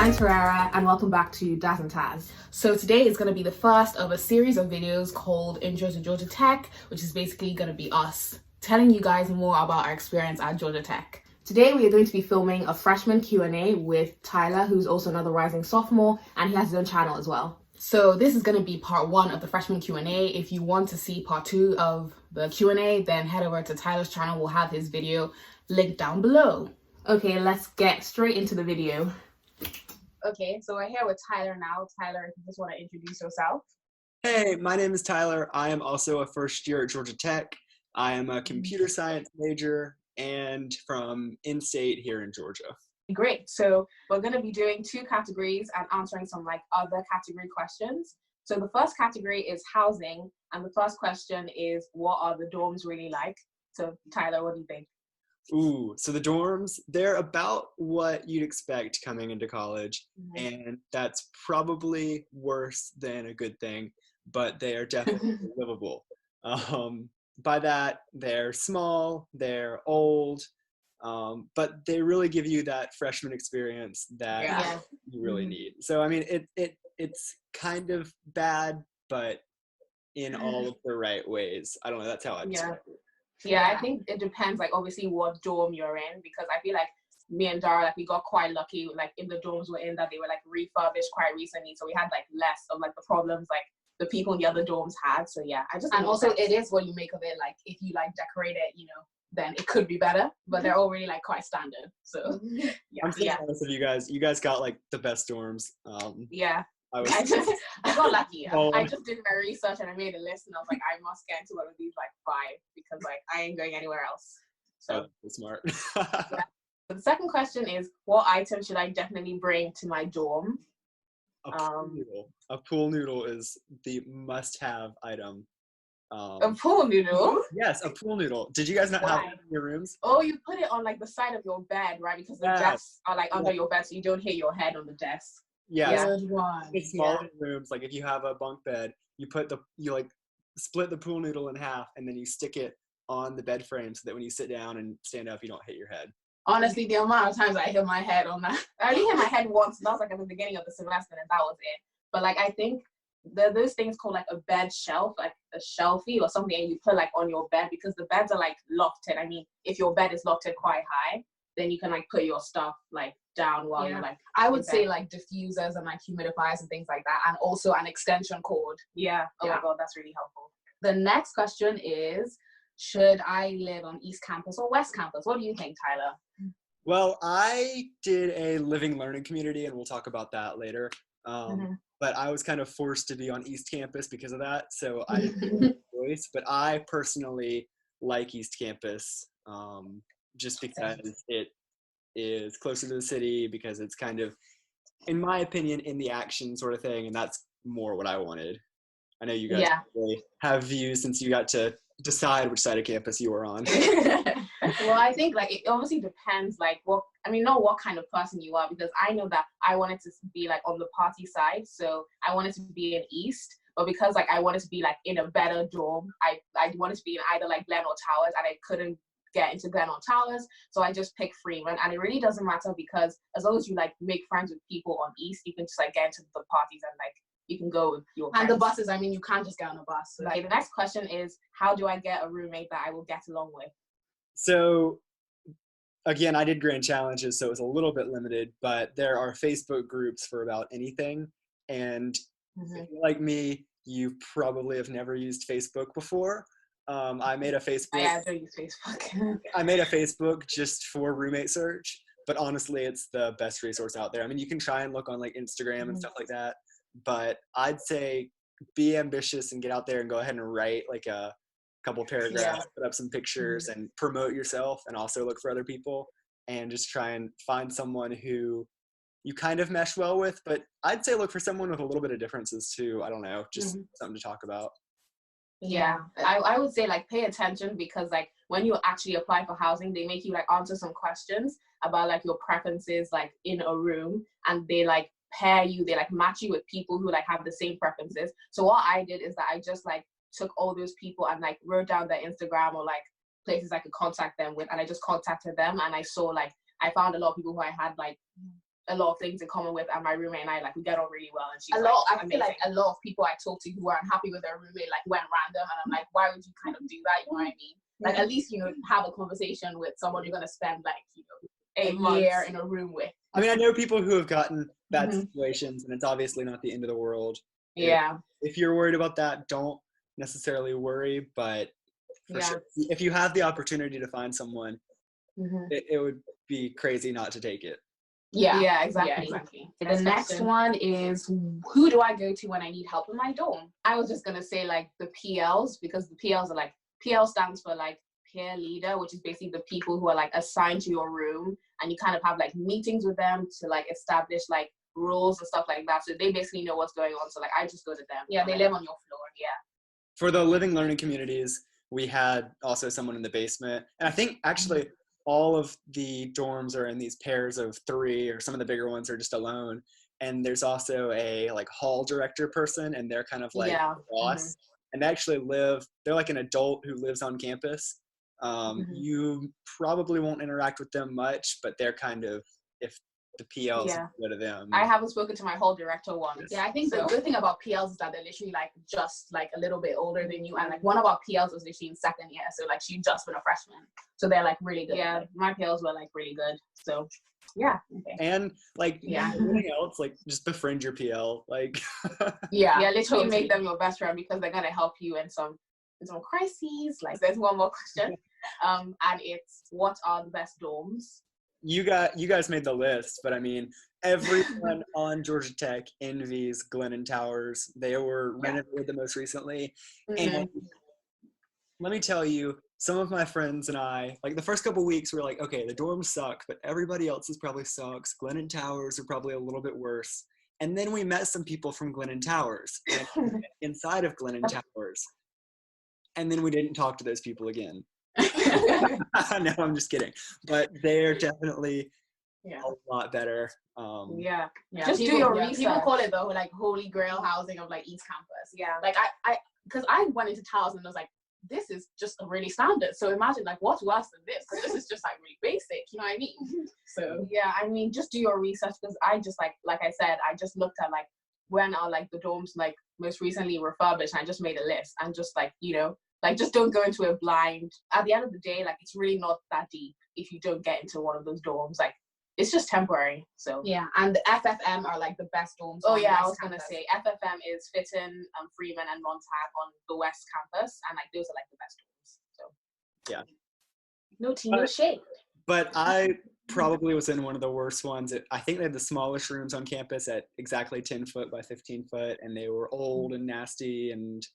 I'm Torera and welcome back to Daz and Taz. So today is going to be the first of a series of videos called Intro to Georgia Tech, which is basically going to be us telling you guys more about our experience at Georgia Tech. Today we are going to be filming a freshman Q&A with Tyler, who's also another rising sophomore, and he has his own channel as well. So this is going to be part 1 of the freshman Q&A. If you want to see part 2 of the Q&A, then head over to Tyler's channel. We'll have his video linked down below. Okay, let's get straight into the video. Okay, so we're here with Tyler now. Tyler, if you just want to introduce yourself. Hey, my name is Tyler. I am also a first year at Georgia Tech. I am a computer science major and from in-state here in Georgia. Great. So we're going to be doing 2 categories and answering some other category questions. So the first category is housing, and the first question is, what are the dorms really like? So Tyler, what do you think? Ooh, so the dorms, they're about what you'd expect coming into college, and that's probably worse than a good thing, but they are definitely livable. By that, they're small, they're old, but they really give you that freshman experience that you really need. So, I mean, it's kind of bad, but in all of the right ways. I don't know, that's how I describe it. Yeah, I think it depends, obviously what dorm you're in, because I feel like me and Dara, we got quite lucky, in the dorms we're in, that they were, refurbished quite recently, so we had, less of, the problems, the people in the other dorms had, so yeah. And also, it is what you make of it, if you, decorate it, then it could be better, but they're all really, quite standard, so, I'm so jealous of you guys. You guys got, the best dorms. Yeah. I got lucky. I just did my research and I made a list and I was like, I must get into one of these 5 because I ain't going anywhere else. So that's smart. Yeah. The second question is, what item should I definitely bring to my dorm? A pool noodle. A pool noodle is the must-have item. A pool noodle? Yes, a pool noodle. Did you guys not have it in your rooms? Oh, you put it on the side of your bed, right? Because the desks are under your bed, so you don't hit your head on the desk. Yeah. Good one. In smaller rooms, if you have a bunk bed, you split the pool noodle in half and then you stick it on the bed frame so that when you sit down and stand up, you don't hit your head. Honestly, the amount of times I hit my head on that, I only hit my head once, and that was at the beginning of the semester, and that was it. But I think there are those things called a bed shelf, a shelfie or something, and you put on your bed, because the beds are lofted. I mean, if your bed is lofted quite high, then you can put your stuff down while you're I would say diffusers and humidifiers and things like that, and also an extension cord. Yeah. Oh my god, that's really helpful. The next question is, should I live on East Campus or West Campus? What do you think, Tyler? Well, I did a living learning community, and we'll talk about that later. But I was kind of forced to be on East Campus because of that, so I didn't have a choice. But I personally like East Campus, just because it is closer to the city, because it's kind of, in my opinion, in the action sort of thing, and that's more what I wanted. I know you guys really have views since you got to decide which side of campus you were on. Well, I think it obviously depends not what kind of person you are, because I know that I wanted to be on the party side, so I wanted to be in East, but because I wanted to be in a better dorm, I wanted to be in either Glen or Towers, and I couldn't get into Glen or Towers, so I just picked Freeman. And it really doesn't matter, because as long as you make friends with people on East, you can just get into the parties and you can go with your friends. And the buses, you can't just get on a bus. So, the next question is, how do I get a roommate that I will get along with? So again, I did grand challenges, so it was a little bit limited, but there are Facebook groups for about anything. And if you're like me, you probably have never used Facebook before. I made a Facebook. I don't use Facebook. I made a Facebook just for roommate search, but honestly, it's the best resource out there. I mean, you can try and look on Instagram and stuff like that, but I'd say be ambitious and get out there and go ahead and write a couple paragraphs, put up some pictures, and promote yourself, and also look for other people, and just try and find someone who you kind of mesh well with. But I'd say look for someone with a little bit of differences too. I don't know, just something to talk about. Yeah, I would say pay attention, because when you actually apply for housing, they make you answer some questions about your preferences in a room, and they pair you, they match you with people who have the same preferences. So what I did is that I just took all those people and wrote down their Instagram or places I could contact them with, and I just contacted them, and I saw I found a lot of people who I had a lot of things in common with, and my roommate and I, like, we get on really well, and she's I feel like a lot of people I talk to who are unhappy with their roommate, like, went random, and I'm like, why would you kind of do that? You know what I mean? Like, at least, you know, have a conversation with someone you're gonna spend, like, you know, a year in a room with. I mean, I know people who have gotten bad situations, and it's obviously not the end of the world. Yeah. If you're worried about that, don't necessarily worry, but for sure, if you have the opportunity to find someone, it would be crazy not to take it. Yeah, exactly. The next one is, who do I go to when I need help in my dorm? I was just gonna say, like, the PLs, because the PLs are like, PL stands for, like, peer leader, which is basically the people who are, like, assigned to your room, and you kind of have, like, meetings with them to, like, establish, like, rules and stuff like that. So they basically know what's going on. So, like, I just go to them. Yeah, they live on your floor. Yeah. For the living learning communities, we had also someone in the basement, and I think actually all of the dorms are in these pairs of 3, or some of the bigger ones are just alone. And there's also a, like, hall director person, and they're kind of like boss. And they actually they're like an adult who lives on campus. You probably won't interact with them much, but they're kind of, if the PLs go to them. I haven't spoken to my hall director once. Yeah, I think the good thing about PLs is that they're literally, like, just, like, a little bit older than you. And, like, one of our PLs was literally in 2nd year. So, like, she'd just been a freshman. So they're, like, really good. Yeah, my PLs were, like, really good. So, yeah. Okay. And, like, anything else, like, just befriend your PL. Like, literally make them your best friend, because they're going to help you in some crises. Like, there's one more question. And it's, what are the best dorms? You guys made the list, but I mean, everyone on Georgia Tech envies Glennon Towers. They were renovated the most recently. And let me tell you, some of my friends and I, like, the first couple weeks, we were like, okay, the dorms suck, but everybody else's probably sucks. Glennon Towers are probably a little bit worse. And then we met some people from Glennon Towers, and inside of Glennon Towers. And then we didn't talk to those people again. No, I'm just kidding. But they're definitely a lot better. Just do your research. People call it, though, like, holy grail housing of, like, East Campus. Yeah. Like, because I went into Towers and I was like, this is just really standard. So imagine, like, what's worse than this? Because this is just, like, really basic. You know what I mean? So I mean, just do your research, because I just, like I said, I just looked at, like, when are, like, the dorms, like, most recently refurbished, and I just made a list, and just, like, you know, like, just don't go into it blind. At the end of the day, like, it's really not that deep if you don't get into one of those dorms. Like, it's just temporary. So and the FFM are, like, the best dorms. Oh yeah, I was gonna say FFM is Fitton, Freeman, and Montag on the West Campus, and, like, those are, like, the best dorms. So no tea, no shade. But I probably was in one of the worst ones. I think they had the smallest rooms on campus at exactly 10 foot by 15 foot, and they were old and nasty, and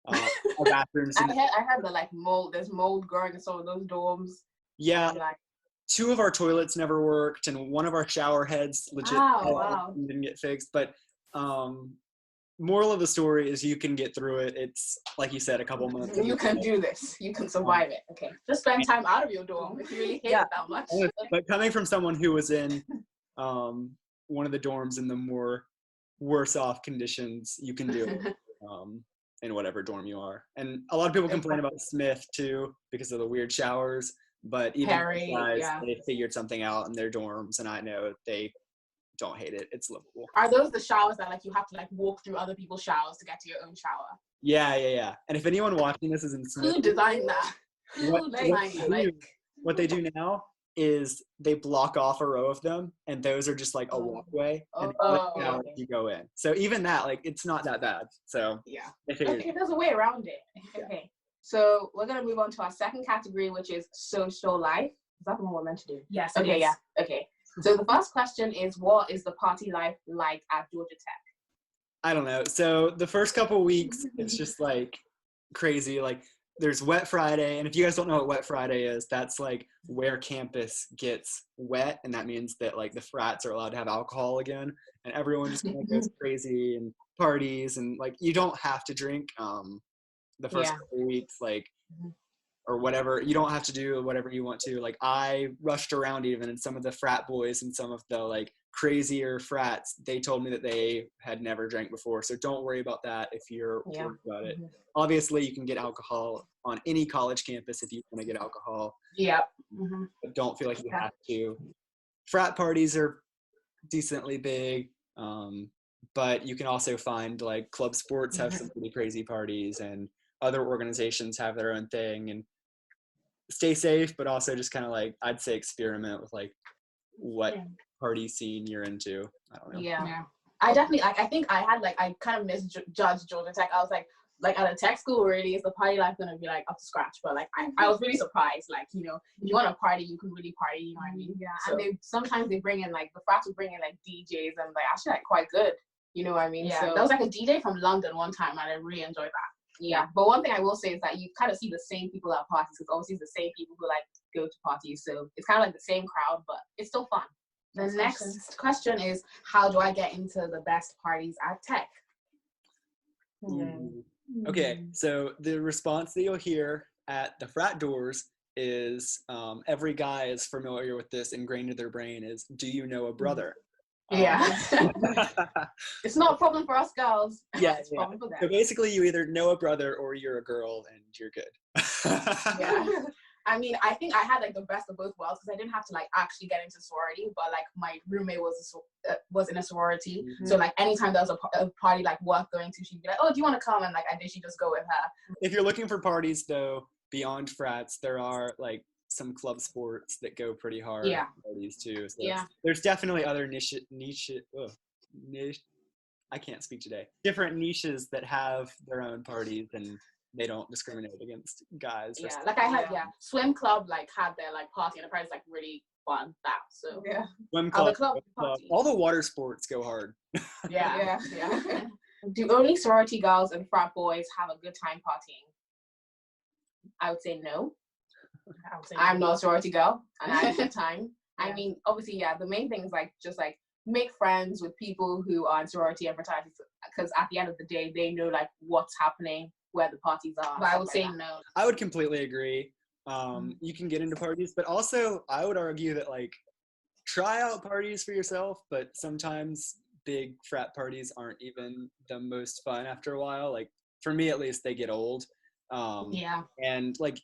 our bathrooms. I had the, like, mold. There's mold growing in some of those dorms. Yeah. Like, 2 of our toilets never worked, and one of our shower heads legit didn't get fixed. But moral of the story is, you can get through it. It's, like you said, a couple months. You can do this. You can survive it. Okay. Just spend time out of your dorm if you really hate it that much. But coming from someone who was in one of the dorms in the more worse off conditions, you can do it. In whatever dorm you are. And a lot of people complain about Smith too, because of the weird showers, but even Harry, guys, they figured something out in their dorms, and I know they don't hate it. It's livable. Are those the showers that, like, you have to, like, walk through other people's showers to get to your own shower? Yeah. And if anyone watching this is in Smith, who designed that? What they do now is they block off a row of them, and those are just, like, a walkway, and you go in. So even that, like, it's not that bad. So okay, there's a way around it. Okay, so we're gonna move on to our second category, which is social life. Is that the one we're meant to do? Yes. Okay. Yeah. Okay. So the first question is, what is the party life like at Georgia Tech? I don't know. So the first couple weeks, it's just, like, crazy. Like, there's Wet Friday, and if you guys don't know what Wet Friday is, that's, like, where campus gets wet, and that means that, like, the frats are allowed to have alcohol again, and everyone just kind of goes crazy and parties, and, like, you don't have to drink the first couple weeks, like, or whatever. You don't have to do whatever you want to. Like, I rushed around even, and some of the frat boys and some of the, like, crazier frats, they told me that they had never drank before. So don't worry about that if you're worried about it. Obviously, you can get alcohol on any college campus if you want to get alcohol. Yeah. But don't feel like you have to. Frat parties are decently big. But you can also find like club sports have some pretty crazy parties, and other organizations have their own thing. And stay safe, but also just kind of like, I'd say, experiment with like what party scene you're into. I don't know. Yeah. I definitely like. I think I had like I kind of misjudged Georgia Tech. I was like at a tech school already, is the party life gonna be like up to scratch? But like I was really surprised. Like, you know, if you want to party, you can really party. You know what I mean? Yeah. So, and they sometimes they bring in like the frats will bring in like DJs and like actually like quite good. You know what I mean? Yeah. So there was like a DJ from London one time, and I really enjoyed that. Yeah. But one thing I will say is that you kind of see the same people at parties, because obviously it's the same people who like go to parties. So it's kind of like the same crowd, but it's still fun. The next question is, how do I get into the best parties at Tech? Okay, so the response that you'll hear at the frat doors is, every guy is familiar with this, ingrained in their brain, is, do you know a brother? Yeah. It's not a problem for us girls. Yeah, it's a problem for them. So basically you either know a brother or you're a girl and you're good. Yeah. I mean, I think I had like the best of both worlds, because I didn't have to like actually get into sorority, but like my roommate was in a sorority. So like anytime there was a party like worth going to, she'd be like, oh, do you want to come? And like I did, she'd just go with her. If you're looking for parties though, beyond frats, there are like some club sports that go pretty hard. Yeah. Parties too. So there's definitely other niche. I can't speak today. Different niches that have their own parties, and they don't discriminate against guys. Yeah, like I had swim club like had their like party, and the party's like really fun. That so swim club, all the water sports go hard. Yeah. Do only sorority girls and frat boys have a good time partying? I would say no. I'm not a sorority girl, and I have a good time. I mean, obviously, the main thing is like just like make friends with people who are in sorority and fraternities, because at the end of the day, they know like what's happening, where the parties are. But I would say no. I would completely agree. You can get into parties, but also I would argue that like try out parties for yourself, but sometimes big frat parties aren't even the most fun after a while. Like for me at least, they get old. And like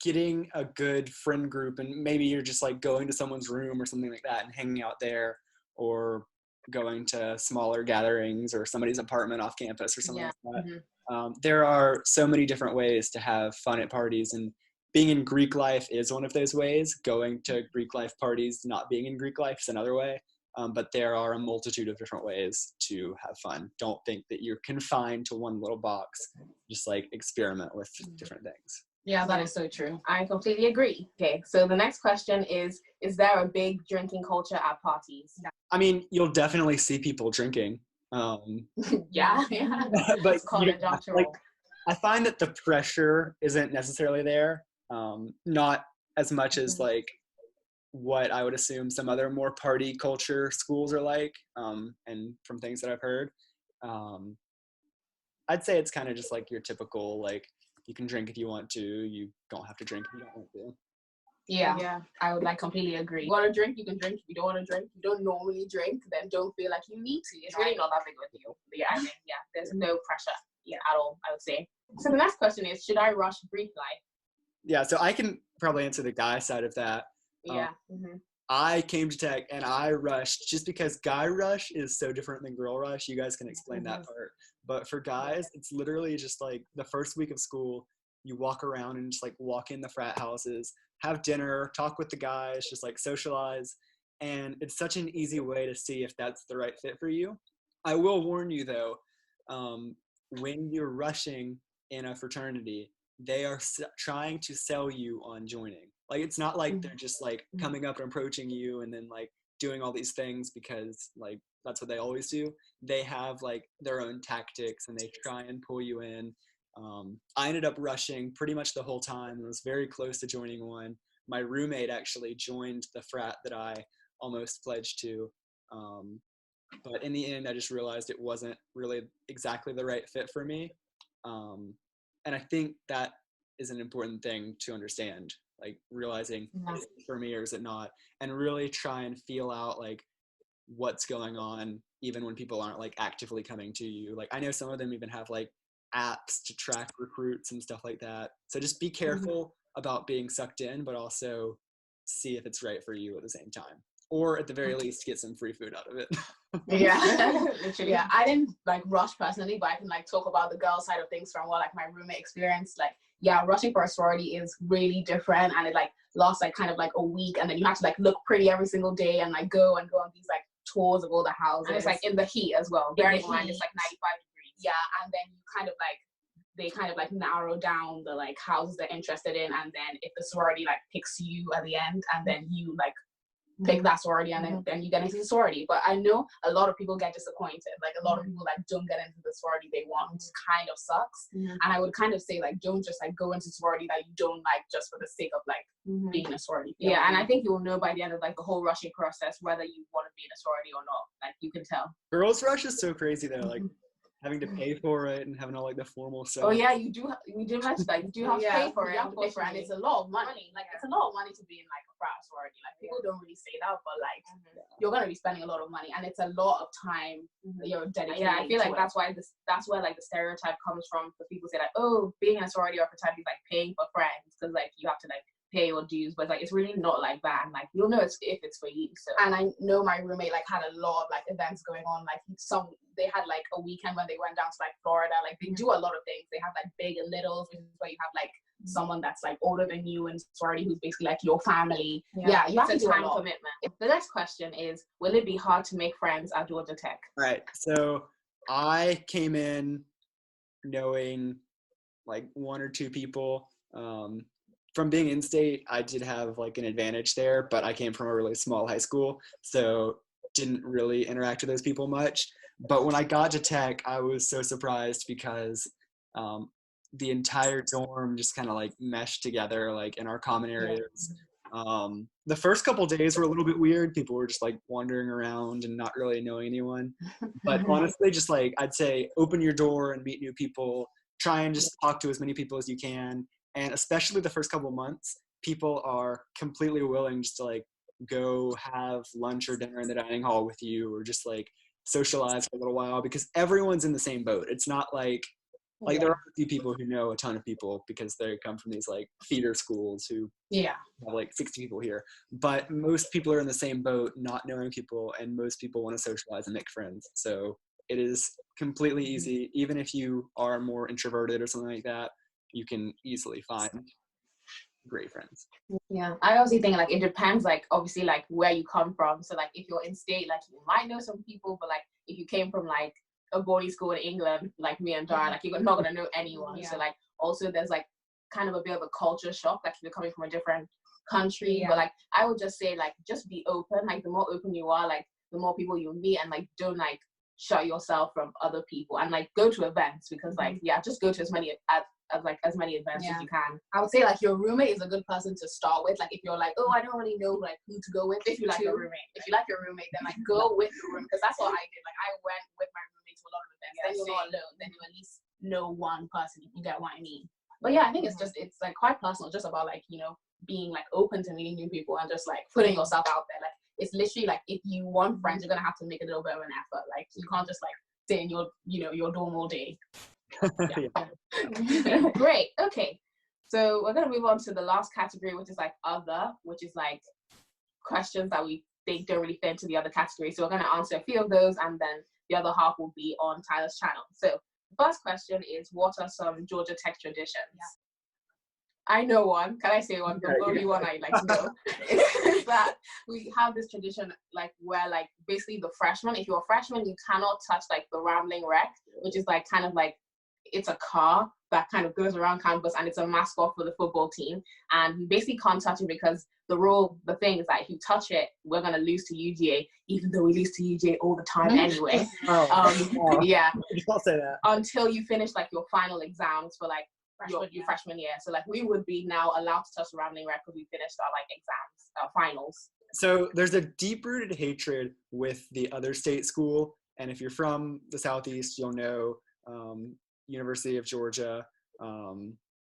getting a good friend group, and maybe you're just like going to someone's room or something like that and hanging out there, or going to smaller gatherings or somebody's apartment off campus or something like that. There are so many different ways to have fun at parties, and being in Greek life is one of those ways. Going to Greek life parties, not being in Greek life, is another way. But there are a multitude of different ways to have fun. Don't think that you're confined to one little box. Just like experiment with different things. Yeah, that is so true. I completely agree. Okay, so the next question is there a big drinking culture at parties? I mean, you'll definitely see people drinking. Yeah. But like, I find that the pressure isn't necessarily there. Not as much as like what I would assume some other more party culture schools are like, and from things that I've heard. I'd say it's kind of just like your typical, like, you can drink if you want to, you don't have to drink if you don't want to. Yeah, I would like completely agree. You want to drink, you can drink. If you don't want to drink, you don't normally drink, then don't feel like you need to. It's really not that big of a deal. But I mean, there's no pressure at all, I would say. So the next question is, should I rush Greek life? Yeah, so I can probably answer the guy side of that. I came to Tech and I rushed just because guy rush is so different than girl rush. You guys can explain that part. But for guys, it's literally just like the first week of school, you walk around and just like walk in the frat houses, have dinner, talk with the guys, just like socialize. And it's such an easy way to see if that's the right fit for you. I will warn you though, when you're rushing in a fraternity, they are trying to sell you on joining. Like, it's not like they're just like coming up and approaching you and then like doing all these things because like that's what they always do. They have like their own tactics and they try and pull you in. I ended up rushing pretty much the whole time and was very close to joining one. My roommate actually joined the frat that I almost pledged to. But in the end, I just realized it wasn't really exactly the right fit for me. And I think that is an important thing to understand, like realizing, is it for me or is it not? And really try and feel out like what's going on, even when people aren't like actively coming to you. Like, I know some of them even have like apps to track recruits and stuff like that. So just be careful about being sucked in, but also see if it's right for you at the same time. or at the very least get some free food out of it. Yeah, literally. Yeah, I didn't like rush personally, but I can like talk about the girl side of things from what like my roommate experienced. Like, yeah, rushing for a sorority is really different, and it like lasts like kind of like a week, and then you have to like look pretty every single day and like go on these like tours of all the houses. And it's like in the heat as well. Bearing in mind it's like 95 degrees. Yeah, and then you kind of like they kind of like narrow down the like houses they're interested in, and then if the sorority like picks you at the end, and then you like pick that sorority, and then you get into the sorority. But I know a lot of people get disappointed. Like a lot of people like don't get into the sorority they want, which kind of sucks. And I would kind of say like don't just like go into sorority that you don't like just for the sake of like being in a sorority. Yeah, and I think you'll know by the end of like the whole rushing process whether you want to be in a sorority or not. Like you can tell. Girls Rush is so crazy though. Like having to pay for it and having all like the formal stuff. Oh yeah, you do. We did mention that you do have to pay for it. You have to pay for it, and it's a lot of money. Like it's a lot of money to be in like a frat sorority. Like people don't really say that, but like you're gonna be spending a lot of money, and it's a lot of time that you're dedicated. Yeah, I feel like that's why that's where like the stereotype comes from. The people say like, oh, being in a sorority or fraternity is like paying for friends, because like you have to like pay your dues, but like it's really not like that, and like you'll know if it's for you. So, and I know my roommate like had a lot of like events going on. Like they had like a weekend when they went down to like Florida. Like they do a lot of things. They have like big and littles, which is where you have like someone that's like older than you and sorority who's basically like your family. Yeah, you have to do time commitment. The next question is, will it be hard to make friends at Georgia Tech? All right, so I came in knowing like one or two people. From being in state, I did have like an advantage there, but I came from a really small high school, so didn't really interact with those people much. But when I got to Tech, I was so surprised because the entire dorm just kind of like meshed together, like in our common areas. The first couple days were a little bit weird. People were just like wandering around and not really knowing anyone. But honestly, just like I'd say, open your door and meet new people. Try and just talk to as many people as you can. And especially the first couple of months, people are completely willing just to like go have lunch or dinner in the dining hall with you, or just like socialize for a little while, because everyone's in the same boat. It's not like there are a few people who know a ton of people because they come from these like feeder schools who have like 60 people here. But most people are in the same boat, not knowing people, and most people want to socialize and make friends. So it is completely easy, even if you are more introverted or something like that. You can easily find great friends. Yeah, I also think like it depends, like obviously like where you come from. So like if you're in state, like you might know some people, but like if you came from like a boarding school in England, like me and Dara, like you're not gonna know anyone. So like also there's like kind of a bit of a culture shock, like if you're coming from a different country. But like I would just say like just be open. Like the more open you are, like the more people you'll meet, and like don't like shut yourself from other people, and like go to events, because like just go to as many many events as you can. I would say like your roommate is a good person to start with. Like if you're like, oh, I don't really know like who to go with. If you like your roommate, then like go with your roommate, because that's what I did. Like I went with my roommate to a lot of events. Then you're not alone. Then you at least know one person, if you get what I mean. But yeah, I think it's like quite personal, just about like, you know, being like open to meeting new people and just like putting yourself out there. Like it's literally like if you want friends, you're gonna have to make a little bit of an effort. Like you can't just like stay in your dorm all day. Great. Okay, so we're gonna move on to the last category, which is like other, which is like questions that we think don't really fit into the other category. So we're gonna answer a few of those, and then the other half will be on Tyler's channel. So the first question is, what are some Georgia Tech traditions? I know one. Can I say one? The only one I like to know is that we have this tradition, like where like basically the freshmen, if you're a freshman, you cannot touch like the rambling wreck, which is like kind of like, it's a car that kind of goes around campus, and it's a mascot for the football team. And you basically can't touch it, because the thing is that if you touch it, we're gonna lose to UGA, even though we lose to UGA all the time anyway. Yeah. I'll say that. Until you finish like your final exams for like your freshman year. So like we would be now allowed to touch the rambling wreck because we finished our like exams, our finals. So there's a deep-rooted hatred with the other state school, and if you're from the Southeast, you'll know University of Georgia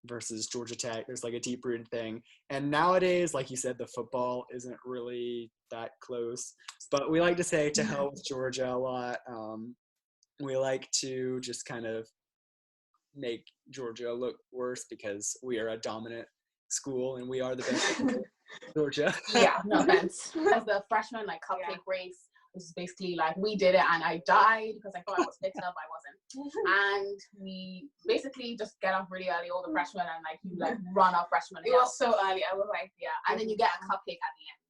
versus Georgia Tech. There's like a deep-rooted thing, and nowadays, like you said, the football isn't really that close, but we like to say to hell with Georgia a lot. We like to just kind of make Georgia look worse because we are a dominant school and we are the best. Georgia. Yeah, no offense. As the freshman like cupcake race, which is basically like we did it and I died because I thought I was picked up, I wasn't. And we basically just get up really early, all the freshmen, and like you like run up freshman hill. It was so early. I was like, And then you get a cupcake at the end.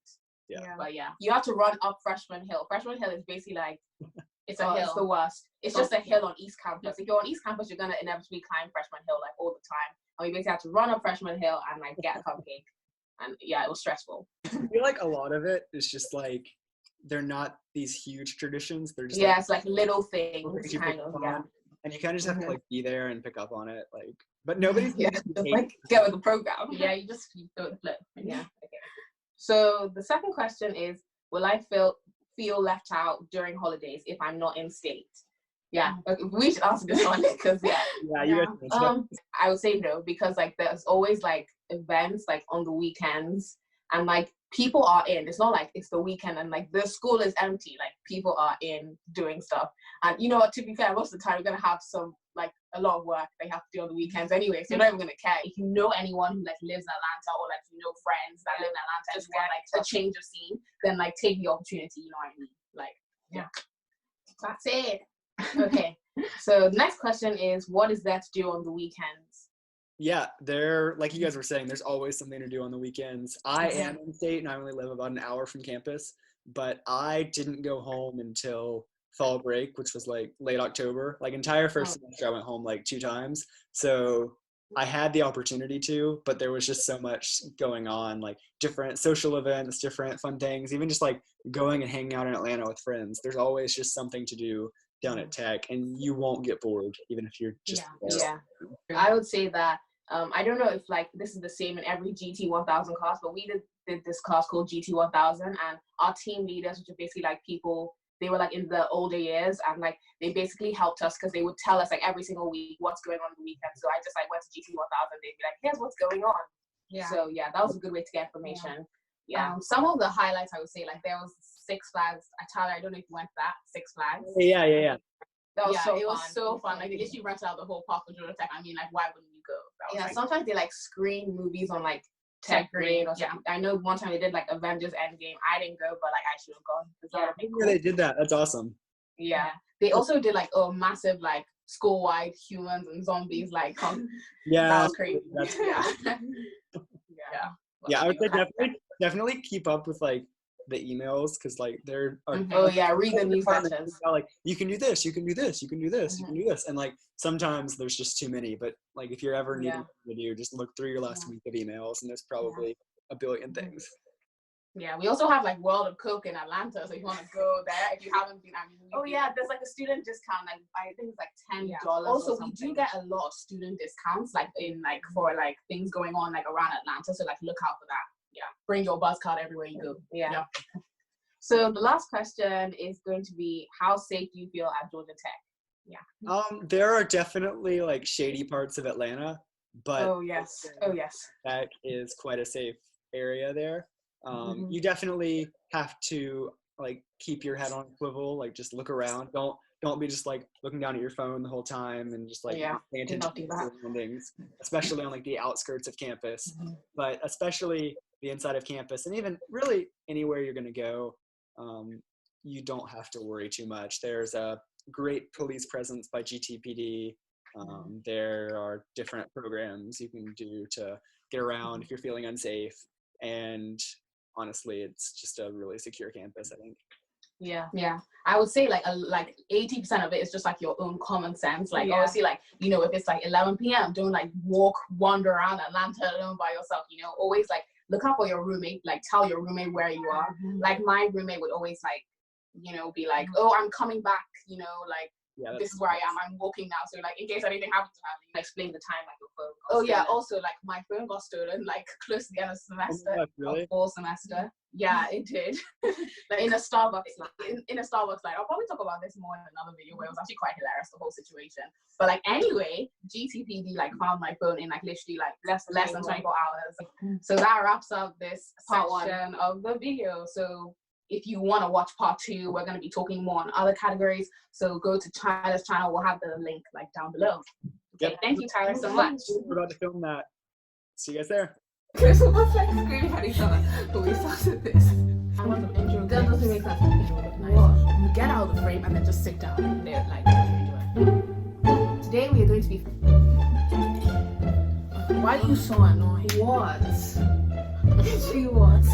Yeah. But yeah, you have to run up Freshman Hill. Freshman Hill is basically like, it's a hill. It's the worst. It's just a hill on East Campus. If you're on East Campus, you're gonna inevitably climb Freshman Hill like all the time. And we basically had to run up Freshman Hill and like get a cupcake. And yeah, it was stressful. I feel like a lot of it is just like they're not these huge traditions. They're just it's like little things, you kind pick of. up Yeah. on, and you kind of just have to like be there and pick up on it. Like, but nobody's just like get with the program. Yeah, you go with the flow. Yeah. Okay. So the second question is, will I feel left out during holidays if I'm not in state? Yeah, we should answer this one because you guys I would say no, because like there's always like events like on the weekends and like people are in. It's not like it's the weekend and like the school is empty. Like people are in doing stuff, and you know what? To be fair, most of the time we're gonna have some like a lot of work they have to do on the weekends anyway, so you're not even gonna care. If you know anyone who like lives in Atlanta or like you know friends that live in Atlanta and just want like a change of scene, then like take the opportunity. You know what I mean? Like that's it. Okay, so the next question is, what is there to do on the weekends? Yeah, there, like you guys were saying, there's always something to do on the weekends. I am in state and I only live about an hour from campus, but I didn't go home until fall break, which was like late October. Like entire first semester I went home like 2 times. So I had the opportunity to, but there was just so much going on, like different social events, different fun things, even just like going and hanging out in Atlanta with friends. There's always just something to do down at Tech, and you won't get bored even if you're just I would say that I don't know if like this is the same in every GT 1000 class, but we did this class called GT 1000, and our team leaders, which are basically like people, they were like in the older years, and like they basically helped us because they would tell us like every single week what's going on the weekend. So I just like went to GT 1000, they'd be like, here's what's going on. So yeah, that was a good way to get information. Some of the highlights I would say, like there was Six Flags. Tyler, I don't know if you went to that Six Flags. Yeah. That was so it fun. was so fun. Like they literally rented out the whole park of Georgia Tech. I mean, like why wouldn't you go? Yeah, sometimes they like screen movies on like Tech Green or something. I know one time they did like Avengers Endgame. I didn't go, but like I should have gone. Yeah, they did that. That's awesome. Yeah, they also did like a massive like school-wide humans and zombies like that was crazy. That's Yeah, I would say definitely keep up with like the emails, because like there are read the newsletters. Like you can do this, you can do this, you can do this, you can do this, and like sometimes there's just too many. But like if you're ever needing to do, just look through your last week of emails, and there's probably a billion things. Yeah, we also have like World of Coke in Atlanta, so if you want to go there, if you haven't been, I mean, there's like a student discount, like I think it's like $10. Also, we do get a lot of student discounts, like in like for like things going on like around Atlanta, so like look out for that. Yeah, bring your buzz card everywhere you go. Yeah. So the last question is going to be, how safe do you feel at Georgia Tech? There are definitely like shady parts of Atlanta, but oh yes, Tech is quite a safe area there. You definitely have to like keep your head on a swivel, like just look around. Don't be just like looking down at your phone the whole time and just like paying attention to the surroundings, especially on like the outskirts of campus, but especially the inside of campus, and even really anywhere you're going to go, you don't have to worry too much. There's a great police presence by GTPD. There are different programs you can do to get around if you're feeling unsafe, and honestly, it's just a really secure campus, I think. Yeah. I would say like 80% of it is just like your own common sense. Like obviously, like you know, if it's like 11 p.m., don't like wander around Atlanta alone by yourself. You know, always like look out for your roommate. Like tell your roommate where you are. Like my roommate would always like, you know, be like, oh, I'm coming back. You know, like this is where I am. I'm walking now. So like in case anything happens to her, you can explain the time like your phone got stolen. Also like my phone got stolen like close to the end of the semester. Really? Fall semester. Yeah, it did. Like in a Starbucks line. In a Starbucks line. I'll probably talk about this more in another video where it was actually quite hilarious, the whole situation. But like anyway, GTPD like found my phone in like literally like less than 24 hours. So that wraps up this section of the video. So if you want to watch part 2, we're going to be talking more on other categories. So go to Tyler's channel. We'll have the link like down below. Okay, thank you, Tyler, so much. We're about to film that. See you guys there. We're like screaming at each other. frame and then just sit down and they're like, today we are going to be. Why are you so annoying? What? She what?